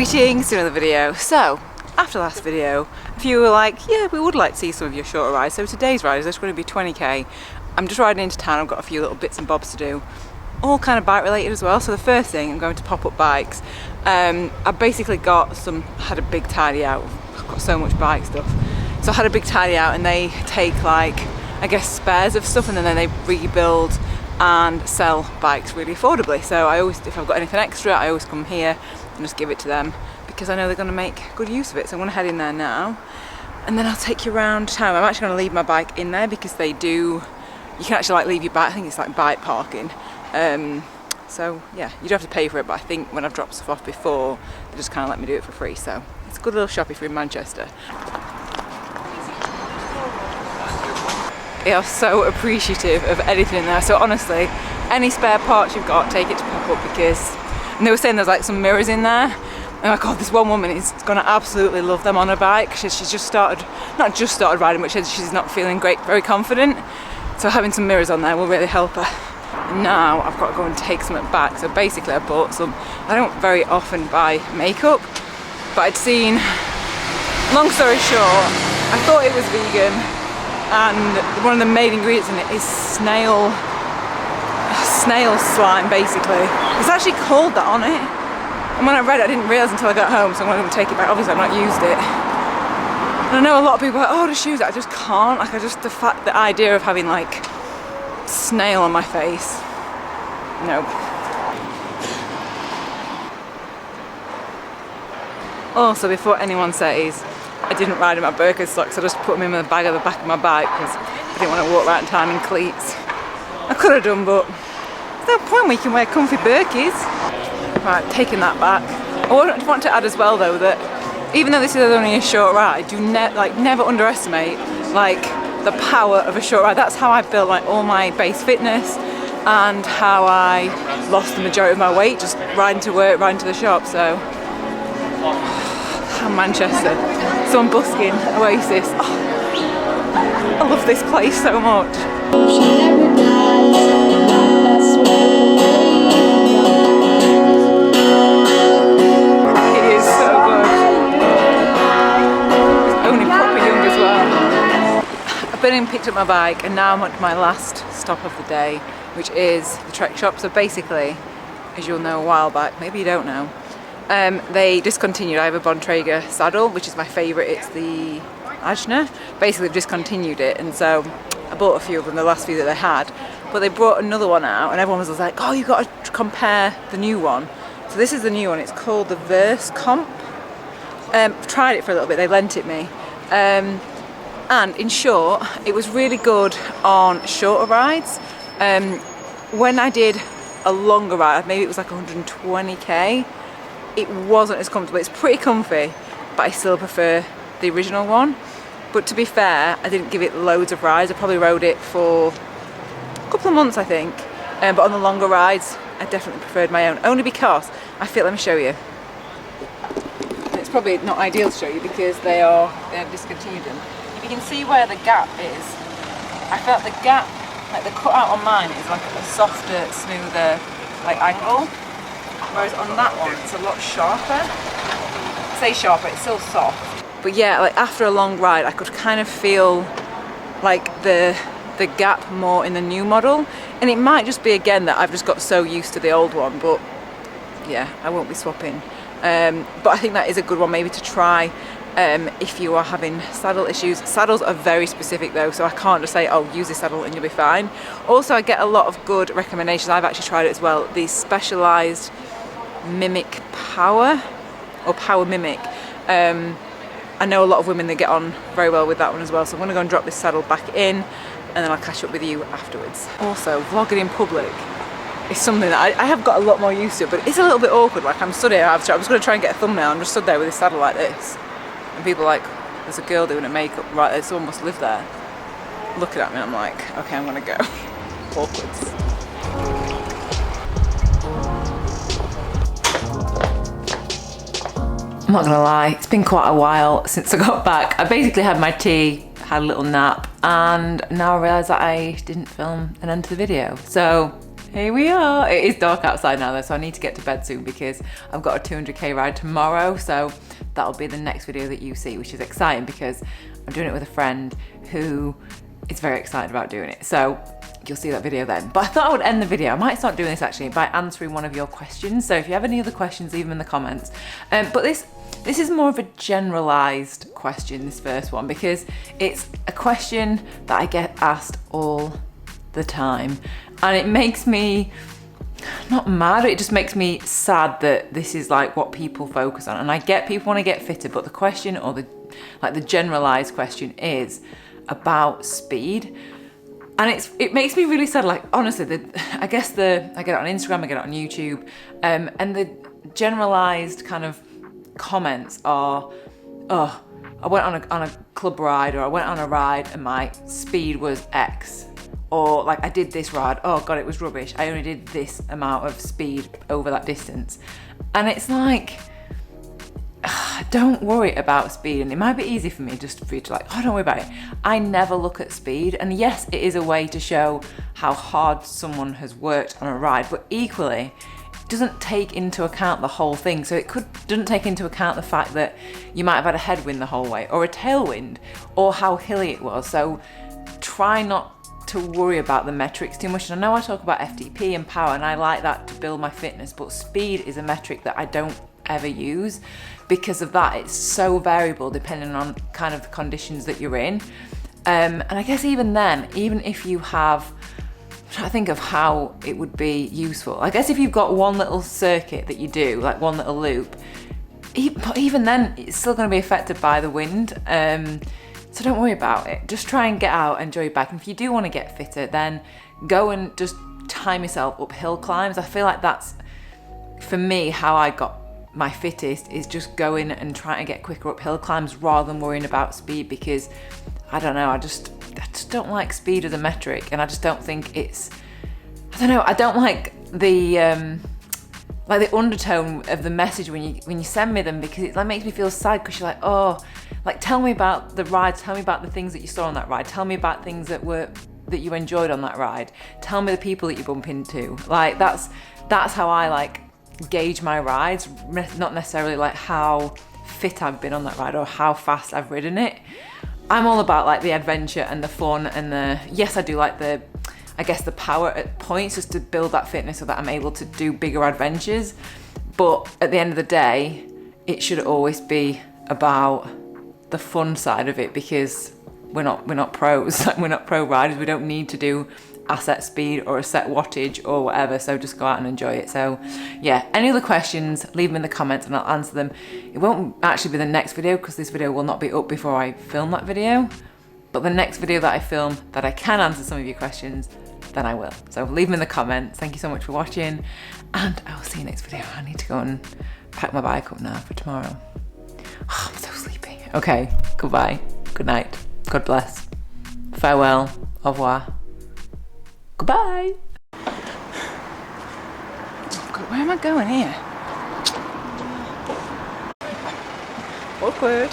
Greetings to another video. So, after last video, a few were like, yeah, we would like to see some of your shorter rides. So today's ride is just going to be 20k. I'm just riding into town, I've got a few little bits and bobs to do. All kind of bike related as well. So the first thing, I'm going to pop up bikes. I basically had a big tidy out. I've got so much bike stuff. So I had a big tidy out and they take like, I guess spares of stuff and then they rebuild and sell bikes really affordably. So I always, if I've got anything extra, I always come here and just give it to them because I know they're going to make good use of it. So I'm going to head in there now and then I'll take you around town. I'm actually going to leave my bike in there because you can actually like leave your bike, I think it's like bike parking. So yeah, you don't have to pay for it, but I think when I've dropped stuff off before, they just kind of let me do it for free. So it's a good little shop if you're in Manchester. They are so appreciative of anything in there. So honestly, any spare parts you've got, take it to pop up because, and they were saying there's like some mirrors in there. And like, oh, this one woman is gonna absolutely love them on her bike. She's just not just started riding, but she's not feeling great, very confident. So having some mirrors on there will really help her. And now I've got to go and take something back. So basically I bought some, I don't very often buy makeup, but I'd seen, long story short, I thought it was vegan. And one of the main ingredients in it is snail slime, basically. It's actually called that on it. And when I read it, I didn't realise until I got home, so I'm going to take it back. Obviously, I've not used it. And I know a lot of people are like, oh, just use it. I just can't. Like, the idea of having like snail on my face. No. Also, before anyone says, I didn't ride in my Birkenstocks, I just put them in the bag at the back of my bike because I didn't want to walk around town in cleats. I could have done, but there's no point where you can wear comfy Birkies. Right, taking that back. I want to add as well though that even though this is only a short ride, do never underestimate like the power of a short ride. That's how I built like all my base fitness and how I lost the majority of my weight, just riding to work, riding to the shop. So Manchester, someone busking, Oasis. Oh, I love this place so much. It is so good. It's only proper young as well. I've been and picked up my bike and now I'm at my last stop of the day, which is the Trek shop. So basically, as you'll know a while back, maybe you don't know, they discontinued. I have a Bontrager saddle, which is my favourite. It's the Ajna. Basically, they've discontinued it, and so I bought a few of them, the last few that they had. But they brought another one out, and everyone was like, "Oh, you've got to compare the new one." So this is the new one. It's called the Verse Comp. I've tried it for a little bit. They lent it me, and in short, it was really good on shorter rides. When I did a longer ride, maybe it was like 120k. It wasn't as comfortable. It's pretty comfy, but I still prefer the original one. But to be fair, I didn't give it loads of rides. I probably rode it for a couple of months, I think. But on the longer rides, I definitely preferred my own, only because I feel, let me show you. And it's probably not ideal to show you because they have discontinued them. If you can see where the gap is, I felt the gap, like the cutout on mine is like a softer, smoother, like ankle. Whereas on that one, it's a lot sharper. I say sharper, it's still soft. But yeah, like after a long ride, I could kind of feel like the gap more in the new model. And it might just be, again, that I've just got so used to the old one, but yeah, I won't be swapping. But I think that is a good one maybe to try if you are having saddle issues. Saddles are very specific though, so I can't just say, oh, use this saddle and you'll be fine. Also, I get a lot of good recommendations. I've actually tried it as well. These Specialized Mimic Power, or Power Mimic. I know a lot of women that get on very well with that one as well, so I'm going to go and drop this saddle back in and then I'll catch up with you afterwards. Also, vlogging in public is something that I have got a lot more used to, but it's a little bit awkward. Like, I'm stood here, I'm just going to try and get a thumbnail. I'm just stood there with this saddle like this and people are like, there's a girl doing a makeup right there, someone must live there, looking at me, and I'm like, okay, I'm going to go. Awkward. I'm not gonna lie, it's been quite a while since I got back. I basically had my tea, had a little nap, and now I realise that I didn't film an end to the video. So Here we are. It is dark outside now though, so I need to get to bed soon because I've got a 200k ride tomorrow. So that'll be the next video that you see, which is exciting because I'm doing it with a friend who is very excited about doing it. So you'll see that video then. But I thought I would end the video. I might start doing this actually by answering one of your questions. So if you have any other questions, leave them in the comments. But this is more of a generalized question, this first one, because it's a question that I get asked all the time. And it makes me not mad, it just makes me sad that this is like what people focus on. And I get people want to get fitter, but the question, or the generalized question, is about speed. And it makes me really sad. Like honestly, I get it on Instagram, I get it on YouTube, and the generalized kind of comments are, oh, I went on a club ride, or I went on a ride and my speed was X. Or like I did this ride, oh God, it was rubbish. I only did this amount of speed over that distance. And it's like, don't worry about speed. And it might be easy for me just for you to like, oh, don't worry about it. I never look at speed. And yes, it is a way to show how hard someone has worked on a ride, but equally, it doesn't take into account the whole thing. So doesn't take into account the fact that you might have had a headwind the whole way, or a tailwind, or how hilly it was. So try not to worry about the metrics too much. And I know I talk about FTP and power, and I like that to build my fitness, but speed is a metric that I don't ever use because of that. It's so variable depending on kind of the conditions that you're in. And I guess even then, even if you have, I'm trying to think of how it would be useful. I guess if you've got one little circuit that you do, like one little loop, but even then it's still going to be affected by the wind. So don't worry about it. Just try and get out, enjoy your bike. And if you do want to get fitter, then go and just time yourself up hill climbs. I feel like that's, for me, how I got my fittest, is just going and trying to get quicker up hill climbs rather than worrying about speed, because I don't know, I just don't like speed as a metric, and I just don't think it's, I don't know, I don't like the undertone of the message when you send me them, because it like makes me feel sad, because you're like, oh, like tell me about the ride, tell me about the things that you saw on that ride, tell me about things that you enjoyed on that ride, tell me the people that you bump into. Like that's how I like gauge my rides, not necessarily like how fit I've been on that ride or how fast I've ridden it. I'm all about like the adventure and the fun and yes, I do like the power at points, just to build that fitness so that I'm able to do bigger adventures. But at the end of the day, it should always be about the fun side of it, because we're not pros. Like, we're not pro riders. We don't need to do a set speed or a set wattage or whatever. So just go out and enjoy it. So yeah, any other questions, leave them in the comments and I'll answer them. It won't actually be the next video, because this video will not be up before I film that video. But the next video that I film that I can answer some of your questions, then I will. So leave them in the comments. Thank you so much for watching, and I will see you next video. I need to go and pack my bike up now for tomorrow. Oh, I'm so sleepy. Okay, goodbye, good night, God bless, farewell, au revoir, goodbye. Oh God, where am I going here? Awkward.